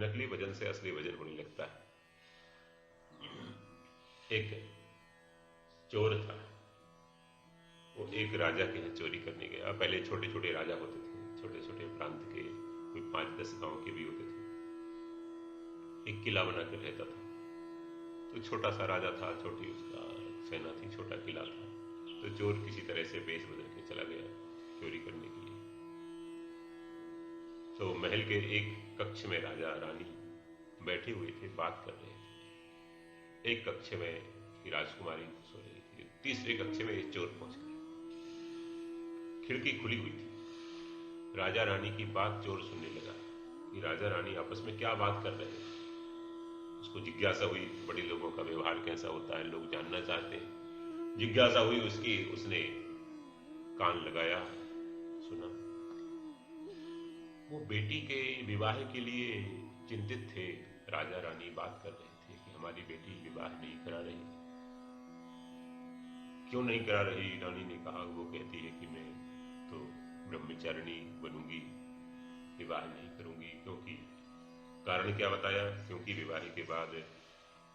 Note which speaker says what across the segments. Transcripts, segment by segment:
Speaker 1: नकली वजन से असली वजन होने लगता है। एक चोर था, वो एक राजा के यहाँ चोरी करने गया। पहले छोटे छोटे राजा होते थे, छोटे छोटे प्रांत के, कोई 5-10 गांव के भी होते थे। एक किला बना कर रहता था। तो छोटा सा राजा था, छोटी उसका सेना थी, छोटा किला था। तो चोर किसी तरह से बेस बदल के चला गया चोरी करने के लिए। तो महल के एक कक्ष में राजा रानी बैठे हुए थे, बात कर रहे थे। एक कक्ष में राजकुमारी सो रही थी, तीसरे कक्ष में एक चोर पहुंच गया। खिड़की खुली हुई थी। राजा रानी की बात चोर सुनने लगा कि राजा रानी आपस में क्या बात कर रहे हैं। उसको जिज्ञासा हुई, बड़े लोगों का व्यवहार कैसा होता है, लोग जानना चाहते हैं। जिज्ञासा हुई उसकी, उसने कान लगाया, सुना। वो बेटी के विवाह के लिए चिंतित थे। राजा रानी बात कर रहे थे कि हमारी बेटी विवाह नहीं करा रही। क्यों नहीं करा रही? रानी ने कहा, वो कहती है कि मैं तो ब्रह्मचारिणी बनूंगी, विवाह नहीं करूंगी। क्योंकि कारण क्या बताया? क्योंकि विवाह के बाद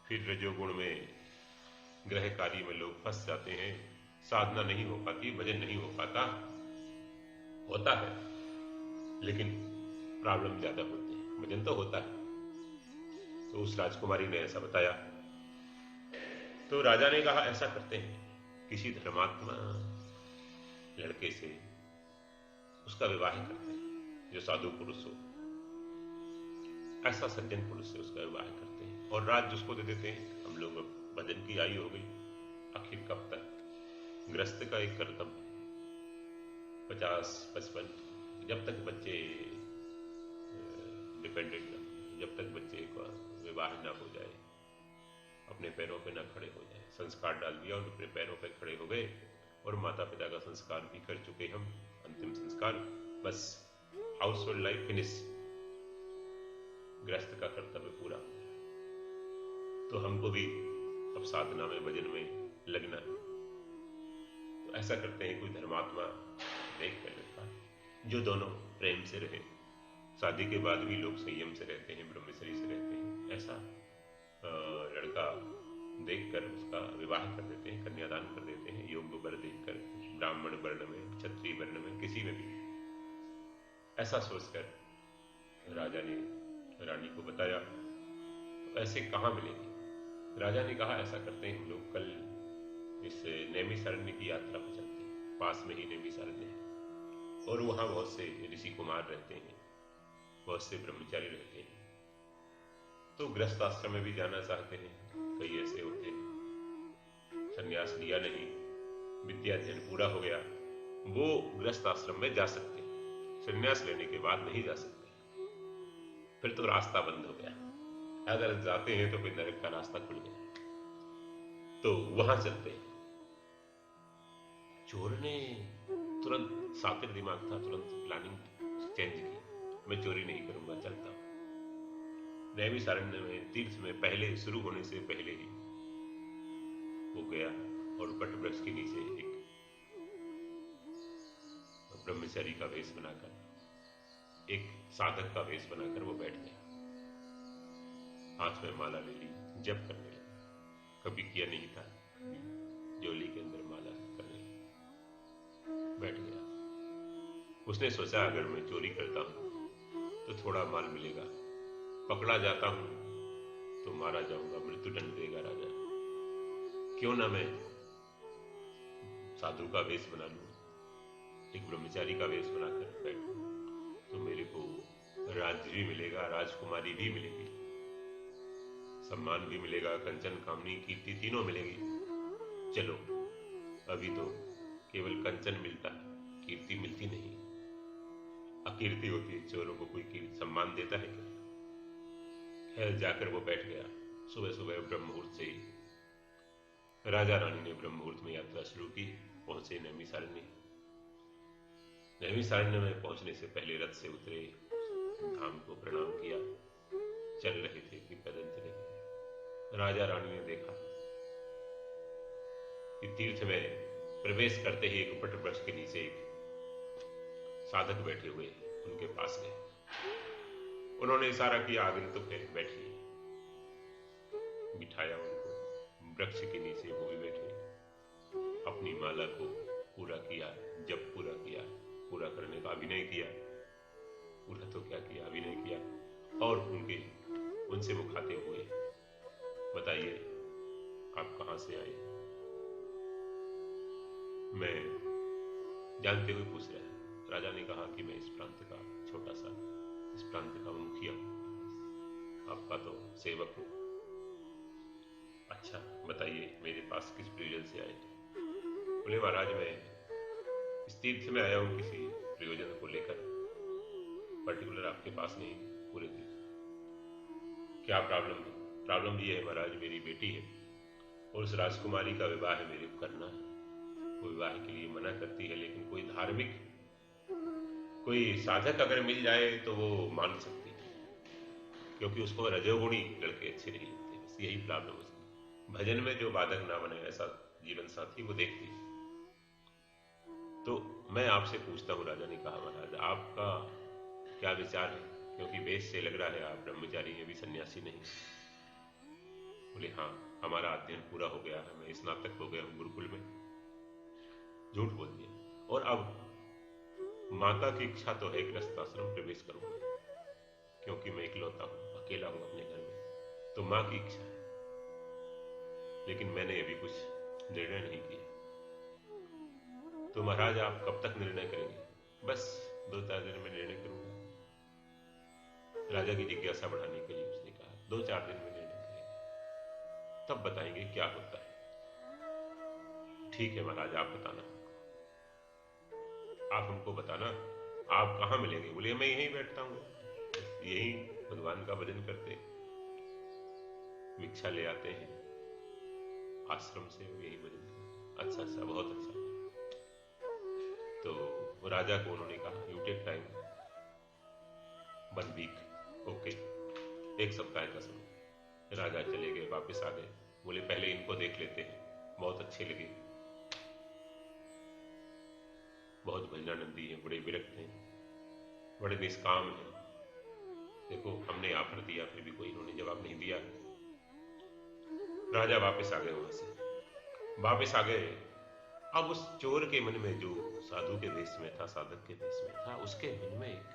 Speaker 1: फिर रजोगुण में, ग्रह कार्य में लोग फंस जाते हैं, साधना नहीं हो पाती, भजन नहीं हो पाता। होता है लेकिन प्रॉब्लम ज्यादा होते हैं, भजन तो होता है। तो उस राजकुमारी ने ऐसा बताया। तो राजा ने कहा, ऐसा करते हैं, किसी धर्मात्मा लड़के से उसका विवाह करते हैं, जो साधु पुरुष हो, ऐसा सज्जन पुरुष से उसका विवाह करते हैं और राज्य उसको दे देते हैं। हम लोग भजन की आयु हो गई, आखिर कब तक? गृहस्थ का एक कर्तव्य, 50-55, जब तक बच्चे डिपेंडेंट न, जब तक बच्चे का विवाह ना हो जाए, अपने पैरों पे ना खड़े हो जाए। संस्कार डाल दिया, उन अपने पैरों पे खड़े हो गए और माता पिता का संस्कार भी कर चुके हम, अंतिम संस्कार, बस हाउस होल्ड लाइफ फिनिश, गृहस्थ का कर्तव्य पूरा हो गया। तो हमको भी अब साधना में, भजन में लगना है। तो ऐसा करते हैं, कोई धर्मात्मा देख कर लड़का, जो दोनों प्रेम से रहे, शादी के बाद भी लोग संयम से रहते हैं, ब्रह्मचर्य से रहते हैं, ऐसा लड़का देखकर उसका विवाह कर देते हैं, कन्यादान कर देते हैं, योग्य वर देखकर, ब्राह्मण वर्ण में, क्षत्रिय वर्ण में, किसी में भी। ऐसा सोचकर राजा ने रानी को बताया। तो ऐसे कहाँ मिलेंगे? राजा ने कहा, ऐसा करते हैं, हम लोग कल इस नैमिषारण्य की यात्रा पर चलते हैं। पास में ही नैमिषारण्य है और वहां बहुत से ऋषि कुमार रहते हैं, बहुत से ब्रह्मचारी रहते हैं। तो गृहस्थ आश्रम में भी जाना चाहते हैं। कई ऐसे होते हैं, संन्यास लिया नहीं, विद्या अध्ययन पूरा हो गया, वो गृहस्थ आश्रम में जा सकते हैं, संन्यास लेने के बाद नहीं जा सकते, फिर तो रास्ता बंद हो गया। अगर जाते हैं तो फिर नरक का रास्ता खुल गया। तो वहां चलते हैं। चोर ने तुरंत, सातिर दिमाग था, तुरंत प्लानिंग चेंज की, मैं चोरी नहीं करूंगा, चलता हूं। नैमिषारण्य में, तीर्थ में, पहले शुरू होने से पहले ही वो गया और वट वृक्ष के नीचे एक ब्रह्मचारी का वेश बनाकर, एक साधक का वेश बनाकर वो बैठ गया। हाथ में माला ले ली, जप करने लगा। कभी किया नहीं था, जोली के अंदर माला करने बैठ गया। उसने सोचा, अगर मैं चोरी करता हूं तो थोड़ा माल मिलेगा, पकड़ा जाता हूं तो मारा जाऊंगा, मृत्युदंड देगा राजा। क्यों ना मैं साधु का वेश बना लूं, एक ब्रह्मचारी का वेश बनाकर बैठूं, तो मेरे को राज्य भी मिलेगा, राजकुमारी भी मिलेगी, सम्मान भी मिलेगा, कंचन कामनी कीर्ति तीनों मिलेगी। चलो, अभी तो केवल कंचन मिलता है, कीर्ति मिलती नहीं, अकीर्ति होती है। चोरों को कोई कीर्ति सम्मान देता है क्या? खैर, जाकर वो बैठ गया। सुबह सुबह ब्रह्म मुहूर्त से ही राजा रानी ने ब्रह्म मुहूर्त में यात्रा शुरू की। पहुंचे नैमिषारण्य। नैमिषारण्य में पहुंचने से पहले रथ से उतरे, धाम को प्रणाम किया, चल रहे थे कि पैदल चले गए। राजा रानी ने देखा कि तीर्थ में प्रवेश करते ही एक वट वृक्ष के नीचे एक साधक बैठे हुए, उनके पास गए। उन्होंने इशारा किया आगंतुक है, बैठिए। बिठाया उनको वृक्ष के नीचे, वो भी बैठे। अपनी माला को पूरा किया, जब पूरा किया, पूरा करने का अभिनय किया। पूरा तो क्या किया, अभिनय किया। और उनसे मुखातिब हुए, बताइए आप कहां से आए? मैं जानते हुए पूछ रहा है। राजा ने कहा कि मैं इस प्रांत का छोटा सा, इस प्रांत का मुखिया हूं, आपका तो सेवक हूं। अच्छा बताइए मेरे पास किस प्रयोजन से आए? बोले महाराज मैं इस तीर्थ में आया हूं किसी प्रयोजन को लेकर, पर्टिकुलर आपके पास नहीं, पूरे तीर्थ। क्या प्रॉब्लम है? प्रॉब्लम ये है महाराज, मेरी बेटी है और उस राजकुमारी का विवाह मेरे को करना है। वो विवाह के लिए मना करती है, लेकिन कोई धार्मिक, कोई साधक अगर मिल जाए तो वो मान सकती है, क्योंकि उसको रजोगुणी लड़के अच्छे नहीं लगते। बस यही प्रॉब्लम उसकी। भजन में जो बाधक ना बने ऐसा जीवन साथी वो देखती है। तो मैं आपसे पूछता हूँ, राजा ने कहा महाराज आपका क्या विचार है? क्योंकि वेश से लग रहा है आप ब्रह्मचारी हैं, अभी सन्यासी नहीं। बोले हाँ, हमारा अध्ययन पूरा हो गया है, मैं स्नातक हो गया हूँ गुरुकुल में। झूठ बोल दिया। और अब माता की इच्छा तो है गृहस्थाश्रम प्रवेश करूंगा, क्योंकि मैं इकलौता हूं, अकेला हूं अपने घर में, तो मां की इच्छा है। लेकिन मैंने अभी कुछ निर्णय नहीं किया। तो महाराज आप कब तक निर्णय करेंगे? बस 2-4 दिन में निर्णय करूंगा। राजा की जिज्ञासा बढ़ाने के लिए उसने कहा 2-4 दिन में निर्णय करेंगे, तब बताएंगे क्या होता है। ठीक है महाराज, आप बताना, आप हमको बताना आप कहां मिलेंगे। बोले मैं यहीं बैठता हूं, यहीं भगवान का भजन करते, भिक्षा ले आते हैं आश्रम से, यही भजन करते। अच्छा अच्छा, बहुत अच्छा। तो राजा को उन्होंने कहा you take time, 1 week, okay, 1 सप्ताह का समय। राजा चले गए, वापस आ गए। बोले पहले इनको देख लेते हैं, बहुत अच्छे लगे, बहुत भजनानंदी हैं, बड़े विरक्त हैं, बड़े निष्काम हैं। देखो हमने ऑफर दिया फिर भी कोई इन्होंने जवाब नहीं दिया। राजा वापस आ गए, वहां से वापस आ गए। अब उस चोर के मन में, जो साधु के वेश में था, साधक के वेश में था, उसके मन में एक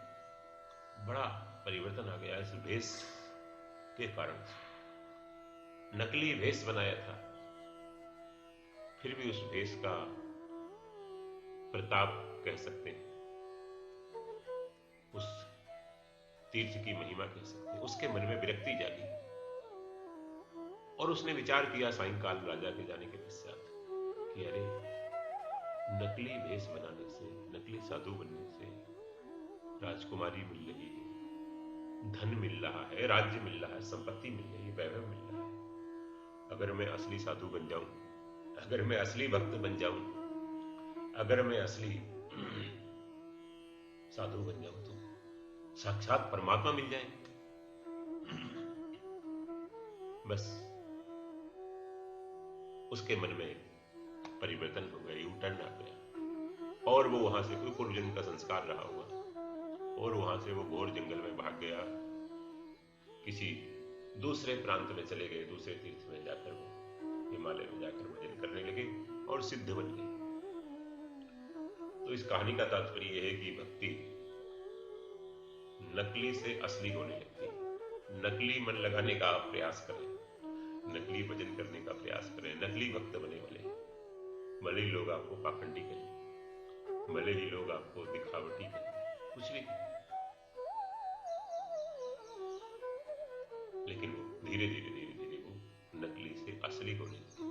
Speaker 1: बड़ा परिवर्तन आ गया। इस वेश के कारण नकली वेश बनाया था, फिर भी उस वेश का प्रताप कह सकते हैं, उस तीर्थ की महिमा कह सकते हैं। उसके मन में विरक्ति जागी और उसने विचार किया सायंकाल राजा के जाने के पश्चात कि अरे नकली वेश बनाने से, नकली साधु बनने से राजकुमारी मिल रही है, धन मिल रहा है, राज्य मिल रहा है, संपत्ति मिल रही है, वैभव मिल रहा है। अगर मैं असली साधु बन जाऊं, अगर मैं असली भक्त बन जाऊं, अगर मैं असली साधु बन जाऊं तो साक्षात परमात्मा मिल जाए। बस उसके मन में परिवर्तन हो गया, यू टर्न आ गया, और वो वहां से कोई पूर्व जन्म का संस्कार रहा हुआ, और वहां से वो घोर जंगल में भाग गया, किसी दूसरे प्रांत में चले गए, दूसरे तीर्थ में जाकर वो हिमालय में जाकर भजन करने लगे और सिद्ध बन गए। तो इस कहानी का तात्पर्य यह है कि भक्ति नकली से असली होने लगती है। नकली मन लगाने का आप प्रयास करें, नकली भजन करने का प्रयास करें, नकली भक्त बने वाले, भले ही लोग आपको पाखंडी करें, भले ही लोग आपको दिखावटी करें, कुछ भी करें, लेकिन वो धीरे धीरे वो नकली से असली होने लगती।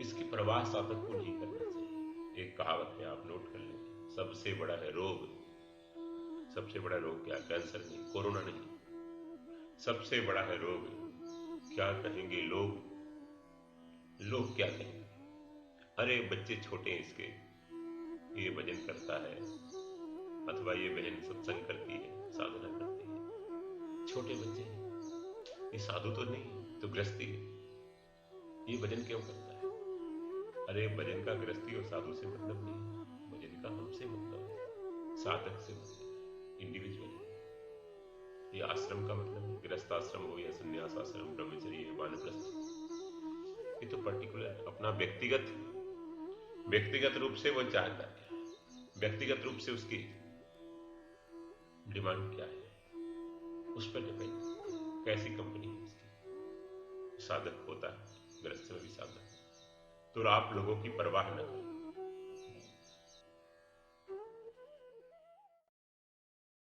Speaker 1: इसकी परवाह साधक को नहीं करना चाहिए। एक कहावत है, आप नोट कर लें, सबसे बड़ा है रोग, सबसे बड़ा रोग क्या? कैंसर नहीं, कोरोना नहीं, सबसे बड़ा है रोग। क्या कहेंगे लोग, लोग क्या कहेंगे? अरे बच्चे छोटे हैं इसके, ये भजन करता है, अथवा ये बहन सत्संग करती है, साधना करती है, छोटे बच्चे हैं, ये साधु तो नहीं, तो गृहस्थी है, ये भजन क्यों करता है? अरे भजन का गृहस्थी और साधु से मतलब नहीं, भजन का हमसे मतलब है, साधक से मतलब है, इंडिविजुअल है। ये आश्रम का मतलब गृहस्थ आश्रम हो या संन्यास आश्रम, ब्रह्मचर्य, वानप्रस्थ, ये तो पर्टिकुलर अपना व्यक्तिगत रूप से वो चाहता है, व्यक्तिगत रूप से उसकी डिमांड क्या है, उस पर डिपेंड, कैसी कंपनी है उसकी। साधक होता है, गृहस्थ में भी साधक, तो आप लोगों की परवाह न करें,